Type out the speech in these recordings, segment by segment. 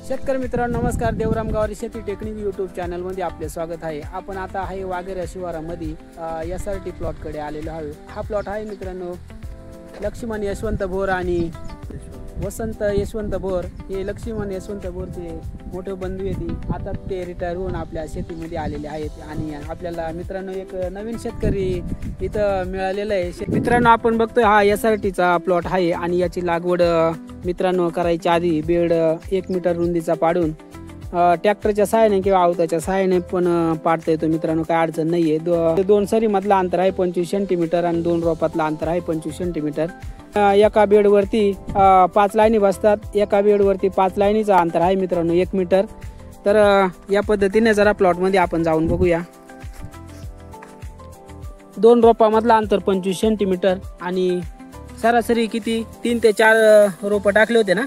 शेतकरी मित्रांनो नमस्कार. देवराम गावारी शेती टेक्निक यूट्यूब चॅनलमध्ये आपले स्वागत आहे. आपण आता आहे वाघेरा शिवारामध्ये SRT प्लॉटकडे आलेलो आहोत. हा प्लॉट आहे मित्रांनो लक्ष्मण यशवंत भोर आणि वसंत यशवंत भोर. हे लक्ष्मण यशवंत भोरचे मोठे बंधू आहेत. आता ते रिटायर होऊन आपल्या शेतीमध्ये आलेले आहेत आणि आपल्याला मित्रांनो एक नवीन शेतकरी इथं मिळालेला आहे. मित्रांनो आपण बघतोय हा SRTचा प्लॉट आहे आणि याची लागवड मित्रांनो करायच्या आधी बेड 1 मीटर रुंदीचा पाडून ट्रॅक्टरच्या सहाय्याने किंवा आवताच्या सहाय्याने पण पाडता येतो. मित्रांनो काय अडचण नाहीये. दोन सरी मधला अंतर आहे 25 सेंटीमीटर आणि 2 रोपातला अंतर आहे 25 सेंटीमीटर. एका बेडवरती 5 लाईनी बसतात. एका बेडवरती 5 लाईनीचा अंतर आहे मित्रांनो 1 मीटर. तर या पद्धतीने जरा प्लॉट मध्ये आपण जाऊन बघूया. 2 रोपामधला अंतर 25 सेंटीमीटर आणि सरासरी किती 3 ते 4 रोप टाकले होते ना?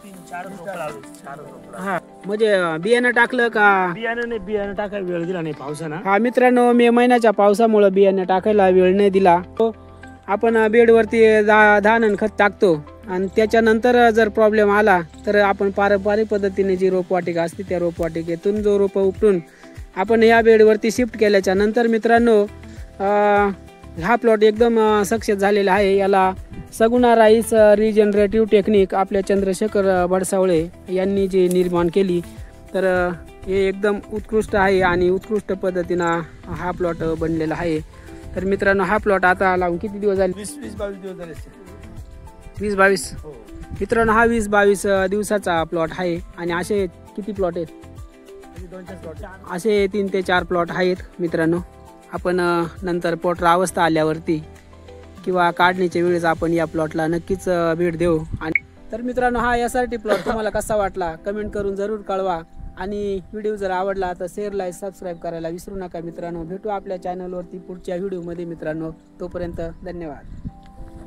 3-4 रोप लावले. हा म्हणजे बियाणं टाकलं का? बियाणं टाकायला वेळ दिला नाही पावसानं. हा मित्रांनो मे महिन्याच्या पावसामुळे बियाणं टाकायला वेळ नाही दिला. आपण बेडवरती धान खत टाकतो आणि त्याच्यानंतर जर प्रॉब्लेम आला तर आपण पारंपरिक पद्धतीने जी रोपवाटिका असते त्या रोपवाटिकेतून जो रोप उपटून आपण या बेडवरती शिफ्ट केल्याच्या नंतर मित्रांनो हा प्लॉट एकदम सक्सेस झालेला आहे. याला सगुणा राईस रिजनरेटिव्ह टेक्निक आपल्या चंद्रशेखर बडसावळे यांनी जे निर्माण केली तर हे एकदम उत्कृष्ट आहे आणि उत्कृष्ट पद्धतीनं हा प्लॉट बनलेला आहे. तर मित्रांनो हा प्लॉट आता लावून किती दिवस झाले? 20-22 दिवस झाले. 20-22. हो. मित्रांनो हा 20-22 दिवसाचा प्लॉट आहे आणि असे किती प्लॉट आहेत? 2-4 प्लॉट असे 3 ते 4 प्लॉट आहेत मित्रांनो. आपण नंतर पोटर अवस्था आल्यावरती किंवा काढणीच्या वेळेस आपण या प्लॉटला नक्कीच भेट देऊ. आणि तर मित्रांनो हा SRT प्लॉट तुम्हाला कसा वाटला कमेंट करून जरूर कळवा आणि व्हिडिओ जर आवडला तर शेअर लाईक सबस्क्राईब करायला विसरू नका मित्रांनो. भेटू आपल्या चॅनलवरती पुढच्या व्हिडिओमध्ये मित्रांनो. तोपर्यंत धन्यवाद.